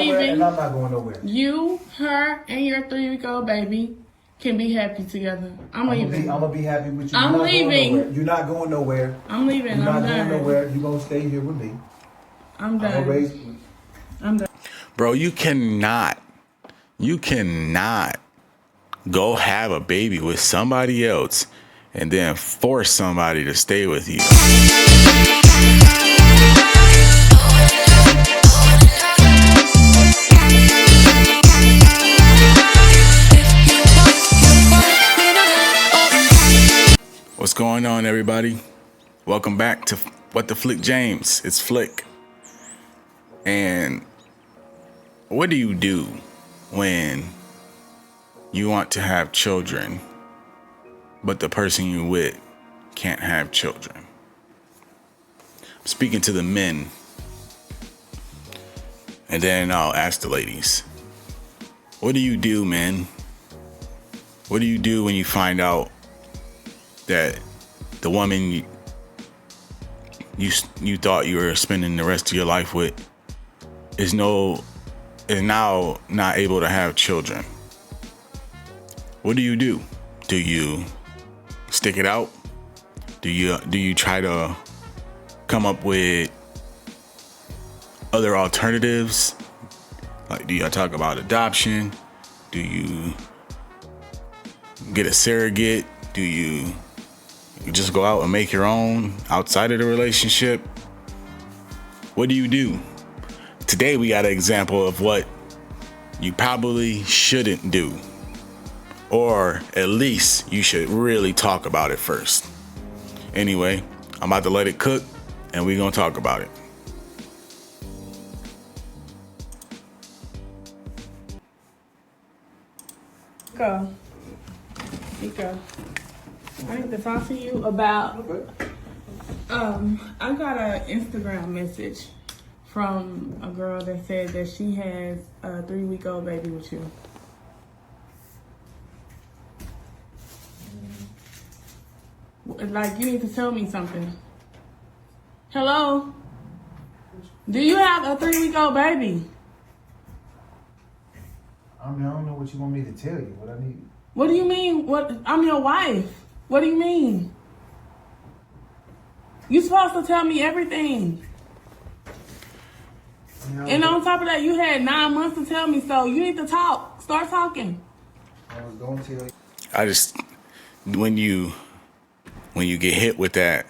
leaving. And I'm not going nowhere. You, her, and your 3-week-old baby can be happy together. I'm leaving. I'm gonna be happy with you. I'm leaving. You're not going nowhere. I'm leaving. You're I'm not done. going nowhere. You're gonna stay here with me. I'm done. I'm done. Bro, you cannot go have a baby with somebody else and then force somebody to stay with you. What's going on, everybody? Welcome back to What the Flick James. It's Flick. And what do you do when you want to have children, but the person you with can't have children? I'm speaking to the men, and then I'll ask the ladies. What do you do, man? What do you do when you find out that the woman you thought you were spending the rest of your life with is now not able to have children? What do you do? Do you stick it out? Do you try to come up with other alternatives? Like, do you talk about adoption? Do you get a surrogate? Do you just go out and make your own outside of the relationship? What do you do? Today we got an example of what you probably shouldn't do. Or at least you should really talk about it first. Anyway, I'm about to let it cook and we're gonna talk about it. Nico, I need to talk to you about, I got an Instagram message from a girl that said that she has a 3-week-old baby with you. Like, you need to tell me something. Hello? Do you have a 3-week-old baby? I mean, I don't know what you want me to tell you. What I need. What do you mean? What? I'm your wife. What do you mean? You supposed to tell me everything. And on top of that, you had 9 months to tell me, so you need to talk. Start talking. I was going to tell you. I just, when you get hit with that,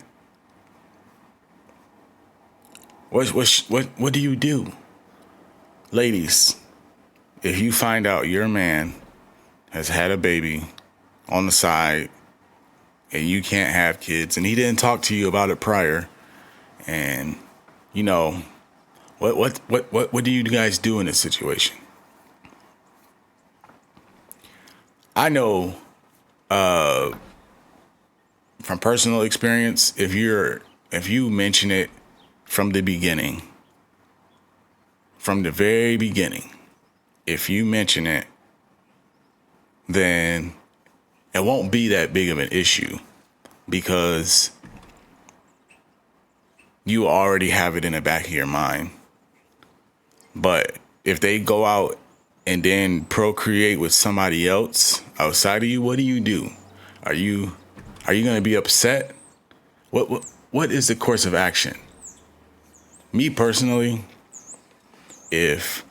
what do you do? Ladies, if you find out your man has had a baby on the side and you can't have kids and he didn't talk to you about it prior, and you know, what do you guys do in this situation? I know from personal experience, if you mention it from the beginning, from the very beginning, if you mention it, then it won't be that big of an issue because you already have it in the back of your mind. But if they go out and then procreate with somebody else outside of you, what do? Are you going to be upset? What is the course of action? Me personally, if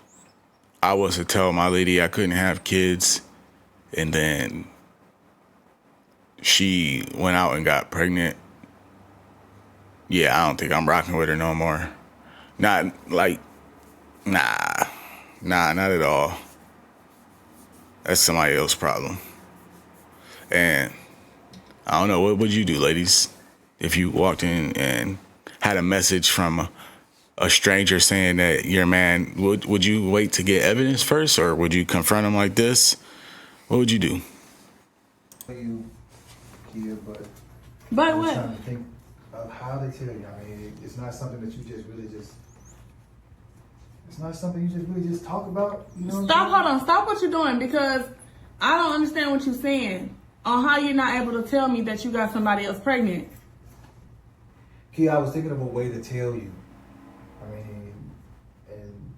I was to tell my lady I couldn't have kids and then she went out and got pregnant, yeah, I don't think I'm rocking with her no more. Not at all. That's somebody else's problem. And I don't know, what would you do, ladies, if you walked in and had a message from a stranger saying that your man, would you wait to get evidence first, or would you confront him like this? What would you do? You, Kia, but But I'm what? trying to think of how they tell you. I mean, it's not something that you just really just. It's not something you just really just talk about. You know. Stop, hold on. Stop what you're doing, because I don't understand what you're saying on how you're not able to tell me that you got somebody else pregnant. Kia, I was thinking of a way to tell you. I mean, and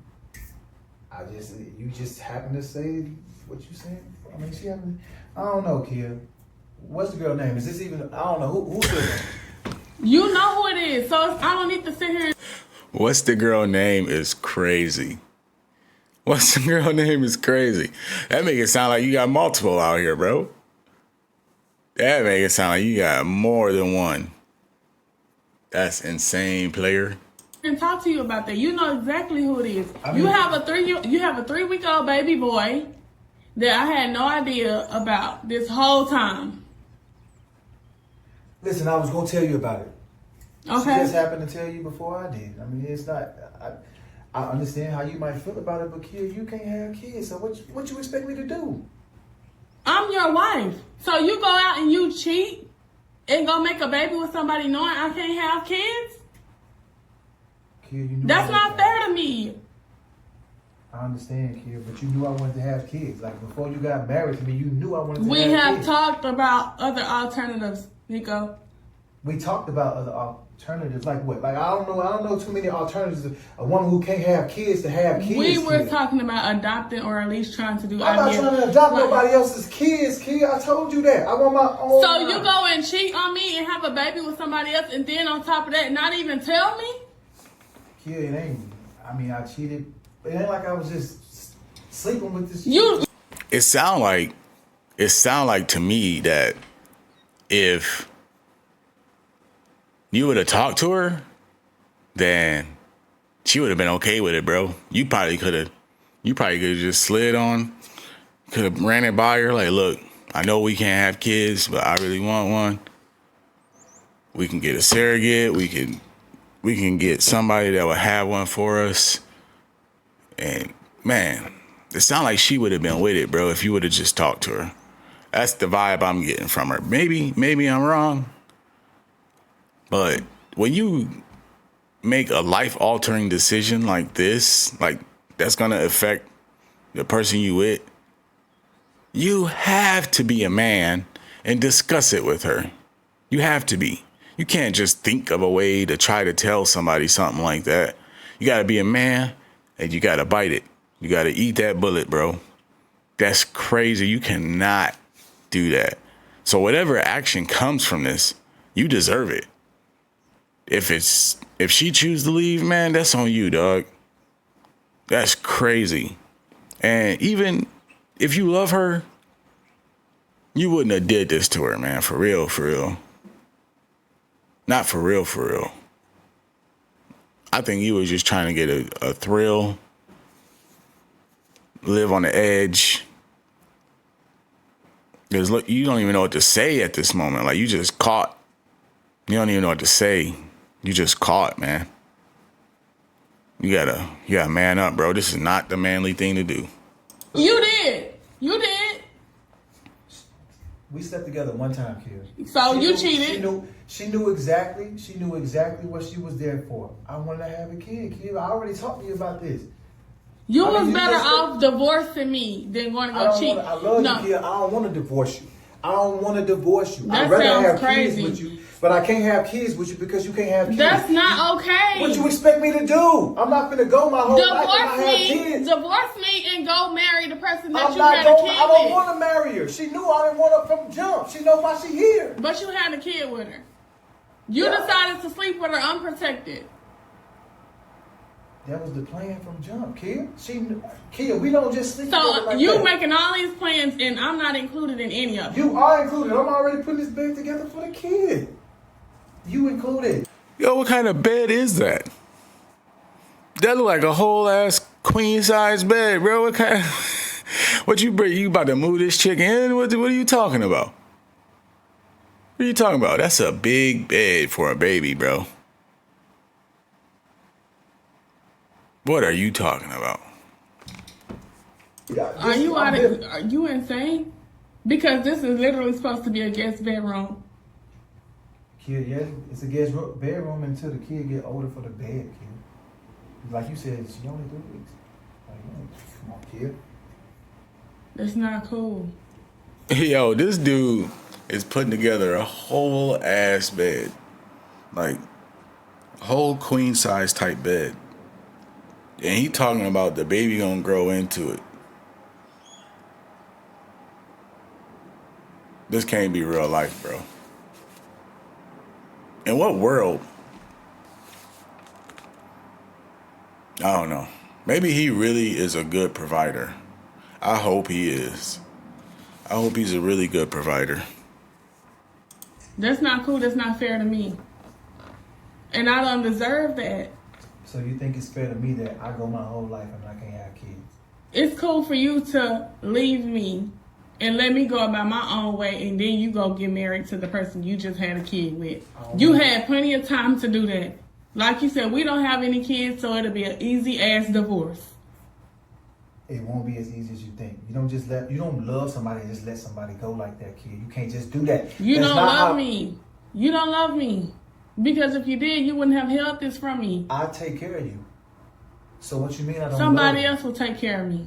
You just happen to say what you saying. I mean, she happened. I don't know, Kia. What's the girl name? Is this even? I don't know who's it. You know who it is, so I don't need to sit here. What's the girl name is crazy. What's the girl name is crazy. That make it sound like you got multiple out here, bro. That make it sound like you got more than one. That's insane, player. And talk to you about that. You know exactly who it is. I mean, you have a 3-week-old baby boy that I had no idea about this whole time. Listen, I was gonna tell you about it. Okay. She just happened to tell you before I did. I mean, it's not. I understand how you might feel about it, but Kia, you can't have kids. So what you expect me to do? I'm your wife. So you go out and you cheat and go make a baby with somebody knowing I can't have kids? Kia, you knew That's not fair to me. I understand, Kia, but you knew I wanted to have kids. Like before you got married to me, you knew I wanted to We have have kids. talked about other alternatives, Nico. We talked about other alternatives, like what? Like I don't know too many alternatives. A woman who can't have kids to have kids. We were Kia. talking about adopting or at least trying to do. I'm not trying to adopt nobody else's kids, Kia. I told you that. I want my own. So you go and cheat on me and have a baby with somebody else, and then on top of that, not even tell me? Kia, it ain't. I mean, I cheated. It ain't like I was just sleeping with this. You. It sound like to me that if you would have talked to her, then she would have been okay with it, bro. You probably could have just slid on, could have ran it by her. Like, look, I know we can't have kids, but I really want one. We can get a surrogate. We can get somebody that will have one for us. And man, it sounds like she would have been with it, bro, if you would have just talked to her. That's the vibe I'm getting from her. Maybe I'm wrong. But when you make a life-altering decision like this, like that's going to affect the person you with, you have to be a man and discuss it with her. You have to be. You can't just think of a way to try to tell somebody something like that. You got to be a man and you got to bite it. You got to eat that bullet, bro. That's crazy. You cannot do that. So whatever action comes from this, you deserve it. If she chooses to leave, man, that's on you, dog. That's crazy. And even if you love her, you wouldn't have did this to her, man. For real, for real. Not for real, for real. I think you was just trying to get a thrill, live on the edge. Because look, you don't even know what to say at this moment. Like, you just caught. You don't even know what to say. You just caught, man. You gotta man up, bro. This is not the manly thing to do. You did. We slept together one time, Kia. So you cheated. She knew exactly what she was there for. I wanted to have a kid, Kia. I already talked to you about this. You I mean, was you better just- off divorcing me than going to go cheat. I love you, Kia. I don't want to divorce you. That I'd rather sounds have crazy. kids with you, but I can't have kids with you because you can't have kids. That's not okay. What you expect me to do? I'm not gonna go my whole life if I have kids. Divorce me and go marry the person that I'm you not had a going. kid I don't with. want to marry her. She knew I didn't want her from jump. She know why she here. But you had a kid with her. You Yeah. decided to sleep with her unprotected. That was the plan from jump, Kia. Kia, we don't just sleep together So like you that. making all these plans and I'm not included in any of them. You are included. I'm already putting this bed together for the kid. You included. Yo, what kind of bed is that? That look like a whole ass queen size bed, bro. What kind? What you bring? You about to move this chick in? What are you talking about? What are you talking about? That's a big bed for a baby, bro. What are you talking about? Yeah, Are you insane? Because this is literally supposed to be a guest bedroom. Kid, yeah, it's a guest bedroom until the kid get older for the bed, kid. Like you said, she only 3 weeks. Like, come on, kid. That's not cool. Yo, this dude is putting together a whole ass bed. Like, whole queen size type bed. And he talking about the baby gonna grow into it. This can't be real life, bro. In what world? I don't know. Maybe he really is a good provider. I hope he is. I hope he's a really good provider. That's not cool. That's not fair to me. And I don't deserve that. So you think it's fair to me that I go my whole life and I can't have kids? It's cool for you to leave me and let me go about my own way, and then you go get married to the person you just had a kid with. You had plenty of time to do that. Like you said, we don't have any kids, so it'll be an easy ass divorce. It won't be as easy as you think. You don't love somebody and just let somebody go like that, kid. You can't just do that. You don't love me. You don't love me. Because if you did, you wouldn't have held this from me. I take care of you. So what you mean I don't Somebody love you? else will take care of me.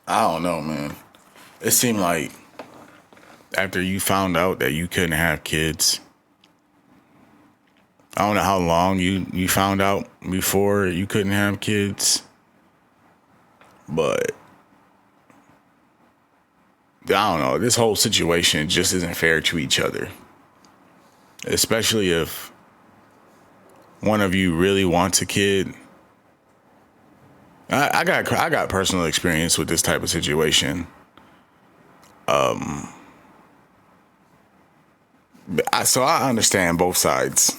I don't know, man. It seemed like after you found out that you couldn't have kids, I don't know how long you found out before you couldn't have kids, but I don't know. This whole situation just isn't fair to each other, especially if one of you really wants a kid. I got personal experience with this type of situation. So I understand both sides.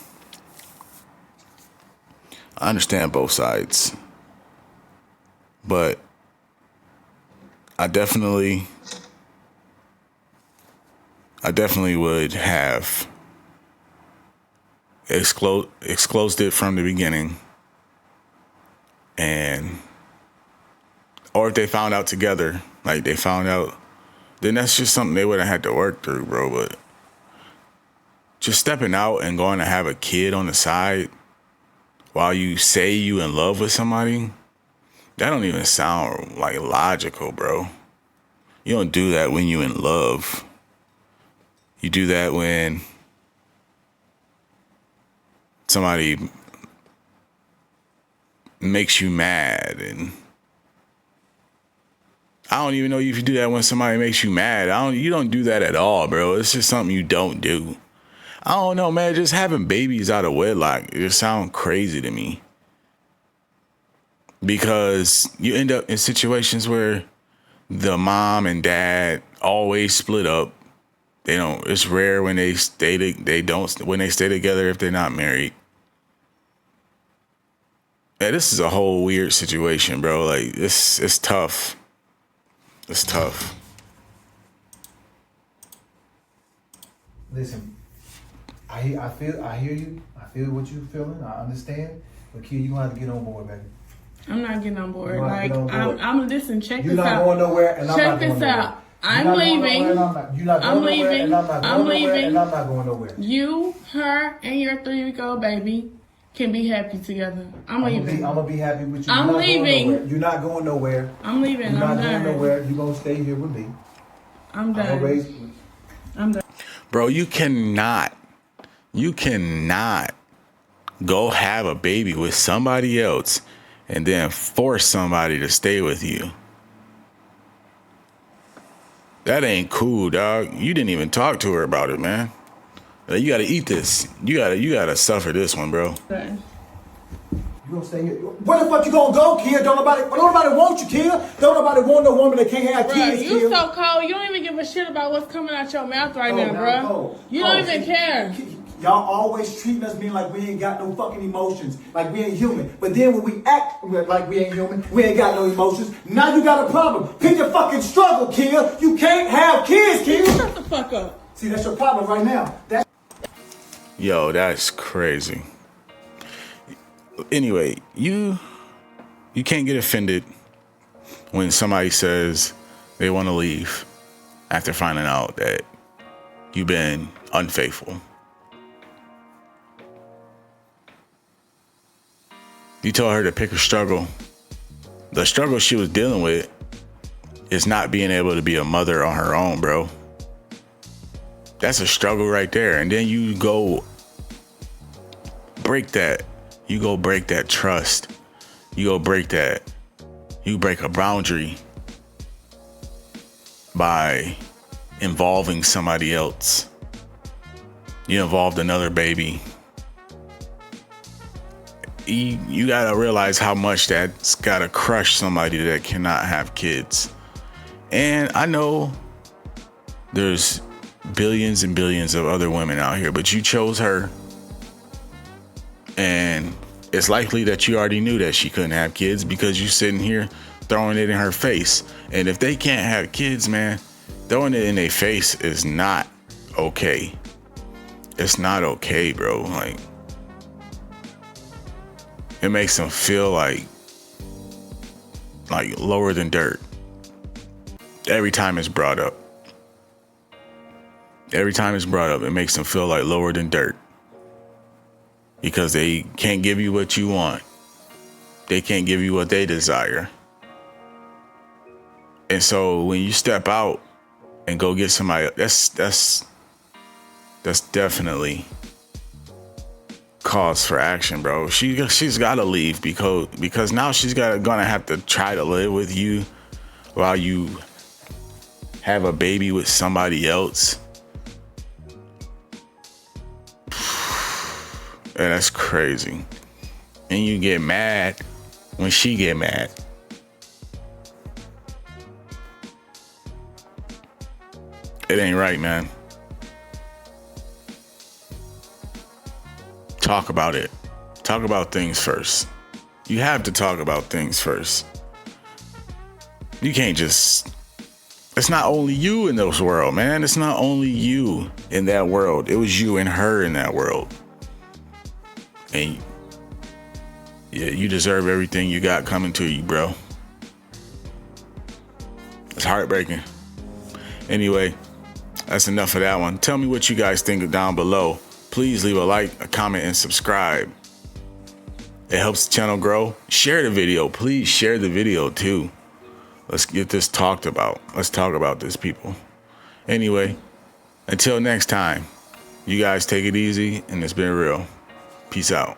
But I definitely would have exclosed it from the beginning. Or if they found out together, like they found out, then that's just something they would have had to work through, bro. But just stepping out and going to have a kid on the side while you say you in love with somebody, that don't even sound like logical, bro. You don't do that when you in love. You do that when somebody makes you mad. And I don't even know if you do that when somebody makes you mad. You don't do that at all, bro. It's just something you don't do. I don't know, man. Just having babies out of wedlock, it just sounds crazy to me. Because you end up in situations where the mom and dad always split up. They don't. It's rare when they stay. When they stay together if they're not married. Yeah, this is a whole weird situation, bro. Like it's tough. It's tough. Listen, I hear you. I feel what you're feeling. I understand. But kid, you gonna have to get on board, baby. I'm not getting on board. Like I'm listen. Check You're this out. not going nowhere, and I'm check not going this nowhere. out. I'm leaving. You're not going nowhere, and I'm not going nowhere, and I'm not going nowhere. You, her, and your 3-week-old baby can be happy together. I'm leaving. I'm gonna be happy with you. I'm leaving. You're not going nowhere. I'm leaving. You're not I'm done. going nowhere. You're gonna stay here with me. I'm done. I'm done. Bro, you cannot go have a baby with somebody else and then force somebody to stay with you. That ain't cool, dog. You didn't even talk to her about it, man. You gotta eat this. You gotta suffer this one, bro. Okay. You gonna stay here? Where the fuck you gonna go, kid? Don't nobody want you, kid. Don't nobody want no woman that can't have kids, You kid. so cold. You don't even give a shit about what's coming out your mouth right now, bro. Cold. You don't even care. Y'all always treating us being like we ain't got no fucking emotions, like we ain't human. But then when we act like we ain't human, we ain't got no emotions. Now you got a problem. Pick your fucking struggle, kid. You can't have kids, kid. Shut the fuck up. See, that's your problem right now. Yo, that's crazy. Anyway, you can't get offended when somebody says they want to leave after finding out that you've been unfaithful. You told her to pick her struggle. The struggle she was dealing with is not being able to be a mother on her own, bro. That's a struggle right there. And then you go break that. You go break that trust. You go break that. You break a boundary by involving somebody else. You involved another baby. You gotta realize how much that's gotta crush somebody that cannot have kids. And I know there's billions and billions of other women out here, but you chose her. And it's likely that you already knew that she couldn't have kids because you're sitting here throwing it in her face. And if they can't have kids, man, throwing it in their face is not okay. It's not okay, bro. Like, it makes them feel like lower than dirt. Every time it's brought up. Every time it's brought up, it makes them feel like lower than dirt. Because they can't give you what you want. They can't give you what they desire. And so when you step out and go get somebody, that's definitely cause for action, bro. She's got to leave because now she's gonna have to try to live with you while you have a baby with somebody else. And that's crazy. And you get mad when she get mad. It ain't right, man. Talk about it. Talk about things first. You have to talk about things first. You can't just... It's not only you in this world, man. It's not only you in that world. It was you and her in that world. And yeah, you deserve everything you got coming to you, bro. It's heartbreaking. Anyway, that's enough of that one. Tell me what you guys think down below. Please leave a like, a comment, and subscribe. It helps the channel grow. Share the video. Please share the video too. Let's get this talked about. Let's talk about this, people. Anyway, until next time, you guys take it easy, and it's been real. Peace out.